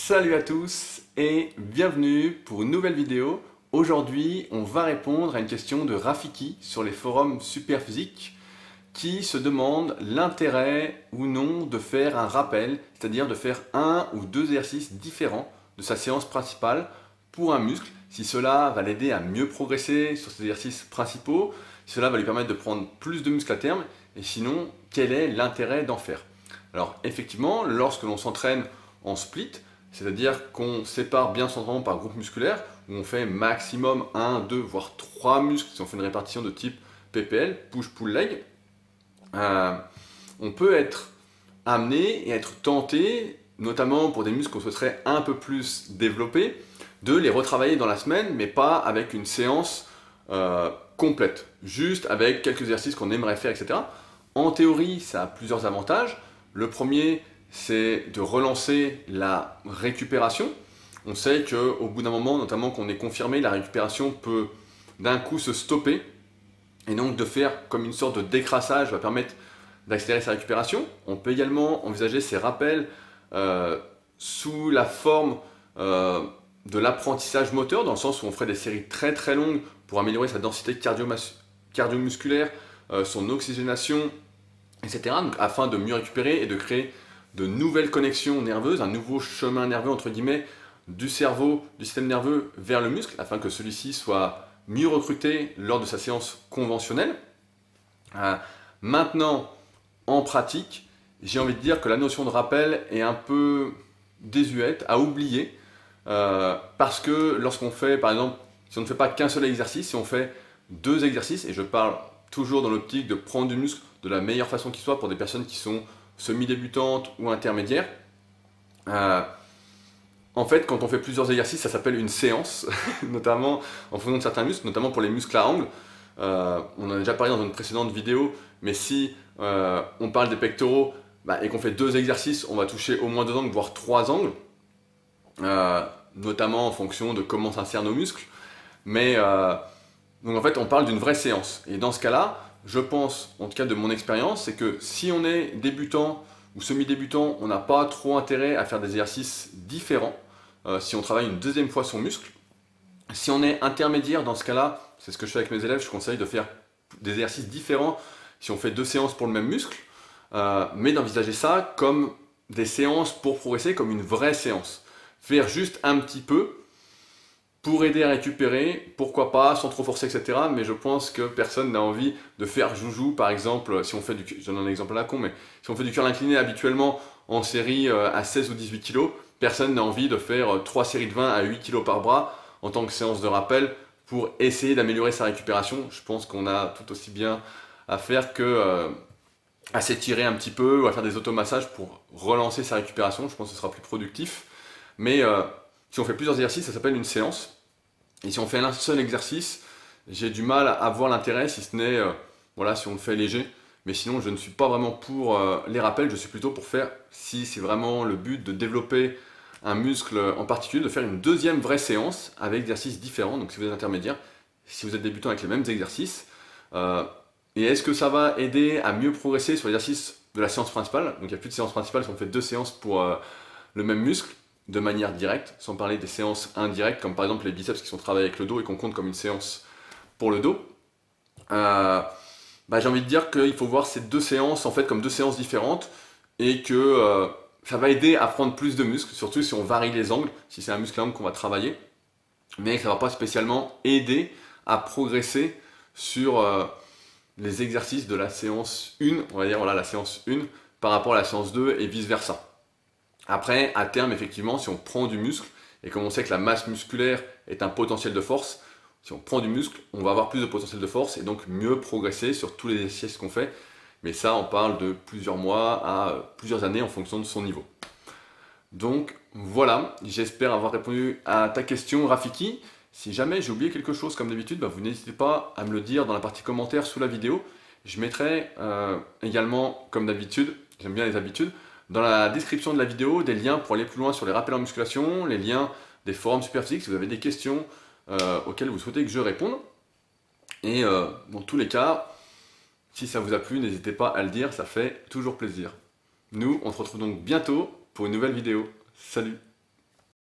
Salut à tous et bienvenue pour une nouvelle vidéo. Aujourd'hui, on va répondre à une question de Rafiki sur les forums Superphysique qui se demande l'intérêt ou non de faire un rappel, c'est-à-dire de faire un ou deux exercices différents de sa séance principale pour un muscle, si cela va l'aider à mieux progresser sur ses exercices principaux, si cela va lui permettre de prendre plus de muscles à terme, et sinon, quel est l'intérêt d'en faire? Alors effectivement, lorsque l'on s'entraîne en split, c'est-à-dire qu'on sépare bien son entraînement par groupe musculaire, où on fait maximum 1, 2, voire 3 muscles si on fait une répartition de type PPL, push-pull-leg, on peut être amené et être tenté, notamment pour des muscles qu'on souhaiterait un peu plus développer, de les retravailler dans la semaine, mais pas avec une séance complète, juste avec quelques exercices qu'on aimerait faire, etc. En théorie, ça a plusieurs avantages. Le premier, c'est de relancer la récupération. On sait qu'au bout d'un moment, notamment qu'on est confirmé, la récupération peut d'un coup se stopper. Et donc de faire comme une sorte de décrassage va permettre d'accélérer sa récupération. On peut également envisager ces rappels sous la forme de l'apprentissage moteur, dans le sens où on ferait des séries très très longues pour améliorer sa densité cardio-musculaire, son oxygénation, etc. Donc, afin de mieux récupérer et de créer de nouvelles connexions nerveuses, un nouveau chemin nerveux entre guillemets du cerveau, du système nerveux vers le muscle, afin que celui-ci soit mieux recruté lors de sa séance conventionnelle. Maintenant, en pratique, j'ai envie de dire que la notion de rappel est un peu désuète, à oublier, parce que lorsqu'on fait, par exemple, si on ne fait pas qu'un seul exercice, si on fait deux exercices, et je parle toujours dans l'optique de prendre du muscle de la meilleure façon qui soit pour des personnes qui sont semi-débutantes ou intermédiaires. En fait, quand on fait plusieurs exercices, ça s'appelle une séance, notamment en fonction de certains muscles, notamment pour les muscles à angle. On en a déjà parlé dans une précédente vidéo, mais si on parle des pectoraux et qu'on fait deux exercices, on va toucher au moins deux angles, voire trois angles, notamment en fonction de comment s'insèrent nos muscles. Mais donc en fait, on parle d'une vraie séance. Et dans ce cas-là, je pense, en tout cas de mon expérience, c'est que si on est débutant ou semi-débutant, on n'a pas trop intérêt à faire des exercices différents si on travaille une deuxième fois son muscle. Si on est intermédiaire, dans ce cas-là, c'est ce que je fais avec mes élèves, je conseille de faire des exercices différents si on fait deux séances pour le même muscle, mais d'envisager ça comme des séances pour progresser, comme une vraie séance. Faire juste un petit peu pour aider à récupérer, pourquoi pas, sans trop forcer, etc. Mais je pense que personne n'a envie de faire joujou, par exemple, si on fait du, je donne un exemple à la con, mais si on fait du curl incliné habituellement en série à 16 ou 18 kg, personne n'a envie de faire 3 séries de 20 à 8 kg par bras en tant que séance de rappel pour essayer d'améliorer sa récupération. Je pense qu'on a tout aussi bien à faire que à s'étirer un petit peu ou à faire des automassages pour relancer sa récupération. Je pense que ce sera plus productif. Mais si on fait plusieurs exercices, ça s'appelle une séance. Et si on fait un seul exercice, j'ai du mal à voir l'intérêt, si ce n'est voilà, si on le fait léger. Mais sinon, je ne suis pas vraiment pour les rappels, je suis plutôt pour faire, si c'est vraiment le but de développer un muscle en particulier, de faire une deuxième vraie séance avec des exercices différents. Donc si vous êtes intermédiaire, si vous êtes débutant avec les mêmes exercices. Et est-ce que ça va aider à mieux progresser sur l'exercice de la séance principale? Donc il n'y a plus de séance principale si on fait deux séances pour le même muscle, de manière directe, sans parler des séances indirectes, comme par exemple les biceps qui sont travaillés avec le dos et qu'on compte comme une séance pour le dos. J'ai envie de dire qu'il faut voir ces deux séances en fait comme deux séances différentes et que ça va aider à prendre plus de muscles, surtout si on varie les angles, si c'est un muscle à angle qu'on va travailler, mais que ça ne va pas spécialement aider à progresser sur les exercices de la séance 1, on va dire voilà la séance 1 par rapport à la séance 2 et vice versa. Après, à terme, effectivement, si on prend du muscle, et comme on sait que la masse musculaire est un potentiel de force, si on prend du muscle, on va avoir plus de potentiel de force et donc mieux progresser sur tous les exercices qu'on fait. Mais ça, on parle de plusieurs mois à plusieurs années en fonction de son niveau. Donc voilà, j'espère avoir répondu à ta question, Rafiki. Si jamais j'ai oublié quelque chose comme d'habitude, vous n'hésitez pas à me le dire dans la partie commentaire sous la vidéo. Je mettrai également, comme d'habitude, j'aime bien les habitudes, dans la description de la vidéo, des liens pour aller plus loin sur les rappels en musculation, les liens des forums Superphysique si vous avez des questions auxquelles vous souhaitez que je réponde. Et dans tous les cas, si ça vous a plu, n'hésitez pas à le dire, ça fait toujours plaisir. Nous, on se retrouve donc bientôt pour une nouvelle vidéo. Salut!